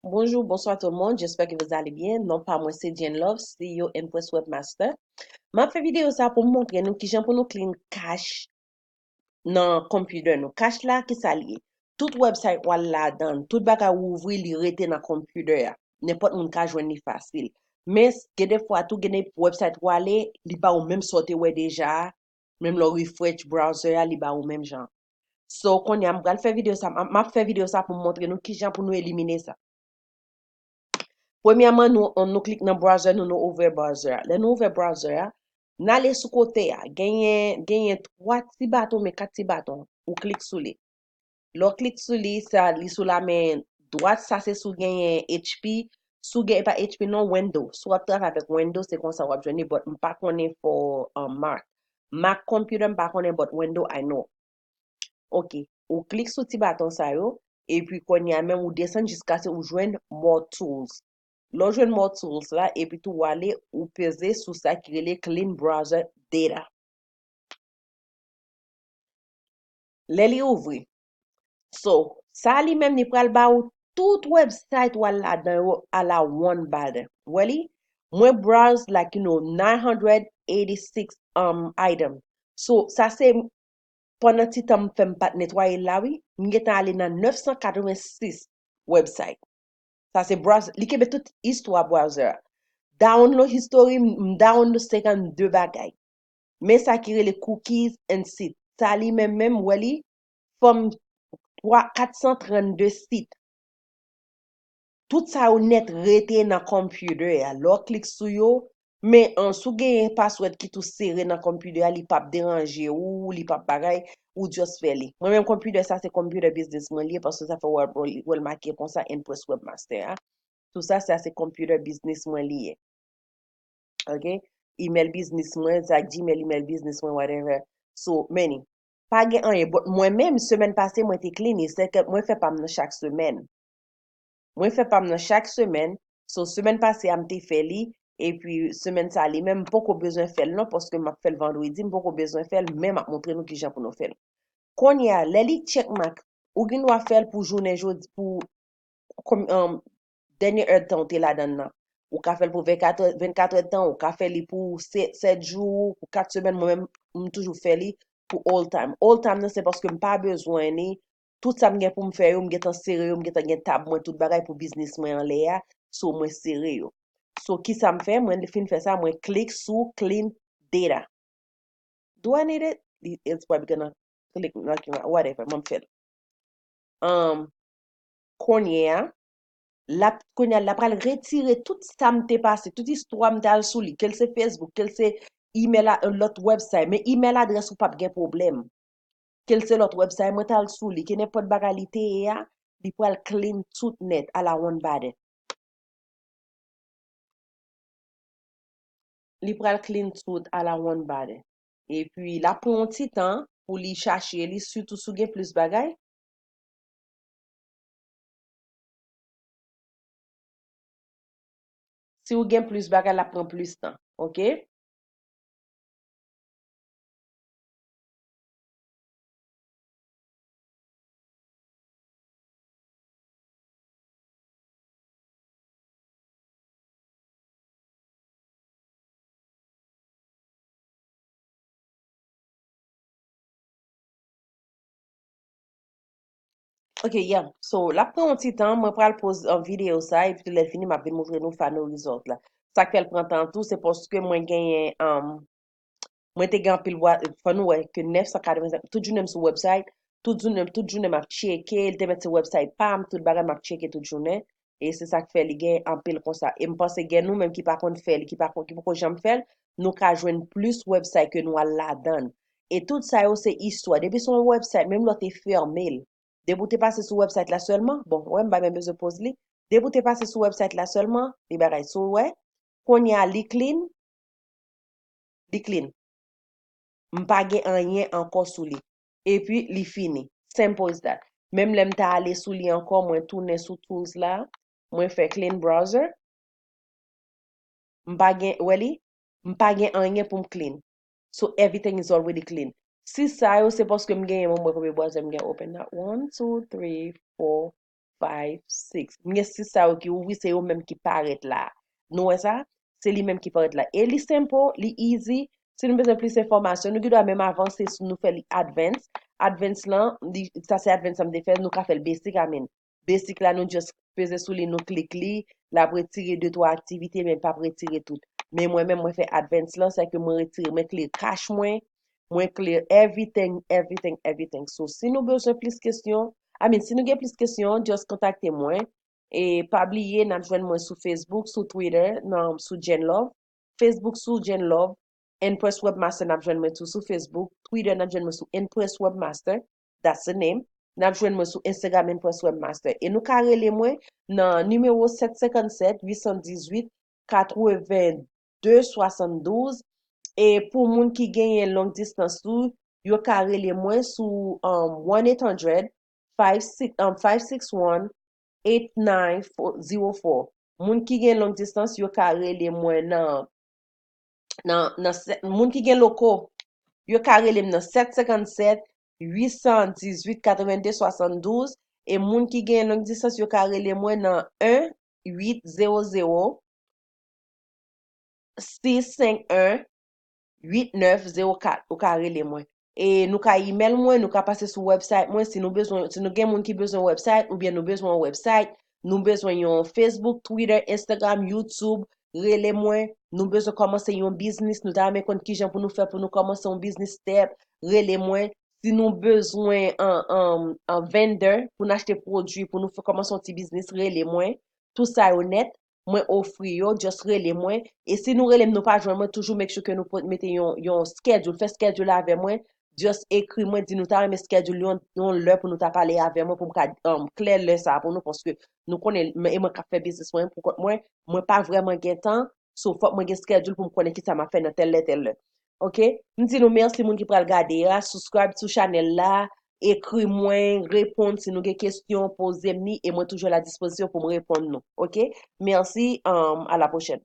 Bonjour, bonsoir tout le monde. J'espère que vous allez bien. Non pas moi, c'est Kijanw, CEO and Press Webmaster. M'a fait vidéo ça pour montrer nous qui j'en pour nous clean cache dans computer nous. Cache là qui ça lié. Tout website ou là dedans, tout bagage ouvrir li rete dans computer. N'importe moun ka joindre facile. Mais que des fois tout gagner website ou aller, li ba ou même sortir ouais déjà, même le refresh browser li ba ou même genre. So qu'on y a m'gal faire vidéo ça, m'a fait vidéo ça pour montrer nous qui j'en pour nous éliminer ça. Premièrement, nous cliquons dans le browser, nous ouvrir le browser. Là, nous ouvrir le browser, nous allons sur côté, gagner trois petits bâtons, mais quatre petits bâtons. Ou clique sur lui. Là, clique sur lui, ça, lui sur la main droite, ça c'est sur gagner HP. Sous gagner pas HP, non Windows. Soit travailler avec Windows, c'est comme ça, on va joindre, but pas connaître pour Mac. Mac computer, pas connaître, but Windows, I know. OK. Ou clique sur petit bâton ça yo, et puis quand y a même ou descend jusqu'à ce ou joindre more tools. Là joindre more tools là et puis tout aller ou peser sur ça qui est le clean browser data. Là li ouvri. So, ça li même ni pral ba ou tout website wala dans à la one bad. Wali, moi browse like 986 item. So, ça c'est pendant que je fais pas nettoyer là, oui, je suis allé dans 986 websites. Ça, c'est browser. L'IKB toute histoire browser. Download history, download 52 bagailles. Mais ça qui est les cookies and sites. Ça, li même, wali, from 432 sites. Tout ça ou net rete dans computer. Alors, clique sur yo. Mais en sous gen password qui tout serré dans computer, li pas déranger ou li pas bagay ou just faire li. Moi même computer ça c'est computer business moi lié parce que ça fait well marqué comme ça Impress Webmaster. Hein. Tout ça c'est computer business moi lié. OK? Email business moi, ça Gmail email business moi whatever. So many. Pas gen an, but moi même semaine passée moi t'ai clean, c'est que moi fait pas chaque semaine. Moi fais pas chaque semaine. So semaine passée am te fait li et puis semaine ça li même pas qu'on besoin faire non parce que m'a fait le vendredi, pas qu'on besoin faire même m'a montrer nous qui jan pour nous faire. Qu'on y a les check mark ou gen doit faire pour journée jodi pour comme dernière heure de temps t'es là dedans. Ou ka fait pour 24 heures de temps ou ka fait li pour 7 jours pour 4 semaines moi même toujours fait li pour all time. All time non, c'est parce que m'pas besoin ni tout ça m'gen pour me faire yo m'gen sérieux m'gen gen tab moi tout bagay pour business moi en l'air so moi sérieux. So qui ça me fait moi fin faire ça moi click sur clean data. Do I need it? It's probably gonna click like whatever m'en fait. Konya la pral retirer tout ça m'te passé, toute histoire m'te sous li, quel c'est Facebook, quel c'est email à l'autre website, mais email adresse ou pas de problème. Quel c'est l'autre website, moi t'al sous li, qui n'est pas de bagalité ya, li pral clean tout net à la one bad. Li pral clean tout à la one bad. Et puis la prend un petit temps pour li chercher, li surtout sou gen plus bagay. Si ou gen plus bagay, la prend plus temps. OK? Ok, yeah. So, la prend un petit temps, moi, pral pose en vidéo ça, et puis, le fini, m'a vinn montrer nous faire nos results là. Ça qu'elle prend tant tout, c'est parce que moi, gagne, moi, te gagne pile, fan ouais, que 985, tout journée sur website, tout journée m'a checké, il te met sur website, pam, tout bagay m'a checké toute journée, et c'est ça qui fait, les gagne en pile comme ça. Et me pense que nous, même qui par contre fait, qui par contre, qui pas jamais fait, nous, ka joindre plus website que nous, la donne. Et tout ça, yo, c'est histoire. Depuis son website, même là, t'es fermé. Dès que tu passes sur le website là seulement, bon, ouais, m'a même besoin de poser li. Dès que tu passes sur le website là seulement, les bagages sont ouais. Qu'on y a li clean. M'pa gen rien encore sous li. Et puis, li fini. Simple as that. Même l'aime ta aller sous li encore, moi tourner sous tools là, moi fait clean browser, m'pa gen, weli, m'pa gen rien pour me clean. So everything is already clean. Si ça yo, c'est parce que m'gen mon moi comme browser m'gen open that. 1, 2, 3, 4, 5, 6. Mwen 6 sa ou ki ouvri, se yo menm ki paret la. Nou wè sa? Se li menm ki paret la. E li simple, li easy. Si nou bezon plus informasyon, nou ki do a menm avanse sou nou fe li advance. Advance lan, sa se advance am de fe, nou ka fe l basic amen. Basic la nou just peze sou li, nou klik li, la pou retire 2-3 aktivite, men pa pou retire tout. Men mwen fe advance lan, se ke mwen retire, mwen clear cache mwen clear everything, everything, everything. So, si nou bezon plus kesyon, si nou gen plus kesyon, just kontakte mwen. E pabliye nan jwen mwen sou Facebook, sou Twitter, nan sou Kijanw. Facebook sou Kijanw. Empress Webmaster nan jwen mwen sou Facebook. Twitter nan jwen mwen sou Empress Webmaster. That's the name. Nan jwen mwen sou Instagram Empress Webmaster. E nou karele mwen nan numero 757-818-82-72. E pou moun ki genye long distance sou, yo karele mwen sou 1-800-561-8904. Moun ki gen long distance, yo karele mwen moun ki gen loko, yo karele mwen nan 757-818-82-72. Et moun ki gen long distance, yo karele mwen nan 1-800-651-8904. Ou karele mwen. Et nou ka email mwen, nou ka pase sou website mwen si nou gen moun ki bezon website ou bien nou bezon website, nou bezon yon Facebook, Twitter, Instagram, YouTube, rele mwen, nou bezon komanse yon business, nou ta ame kont ki jan pou nou fe pou nou komanse yon business step, rele mwen, si nou bezon un vendor pou nou achete prodwi pou nou komanse yon ti business, rele mwen, tout sa yon net, mwen ofri yo, just rele mwen, et si nou rele nou pa jwen mwen, toujou make sure ke nou mette yon schedule, fe schedule ave mwen, just ekri mwen, di nou ta reme schedule yon lè pou nou ta pale ave mwen pou mka kler lè sa pou nou, porske nou konen, mwen ka fe business mwen pa vreman gen tan, so fok mwen gen schedule pou mkonen ki sa ma fe nan tel lè. Ok? Mdi nou mersi moun ki pral gade ya, subscribe sou channel la, ekri mwen, repond si nou gen kestyon, pose mni, e mwen toujou la disposisyon pou mwen repond nou. Ok? Mersi, à la prochaine.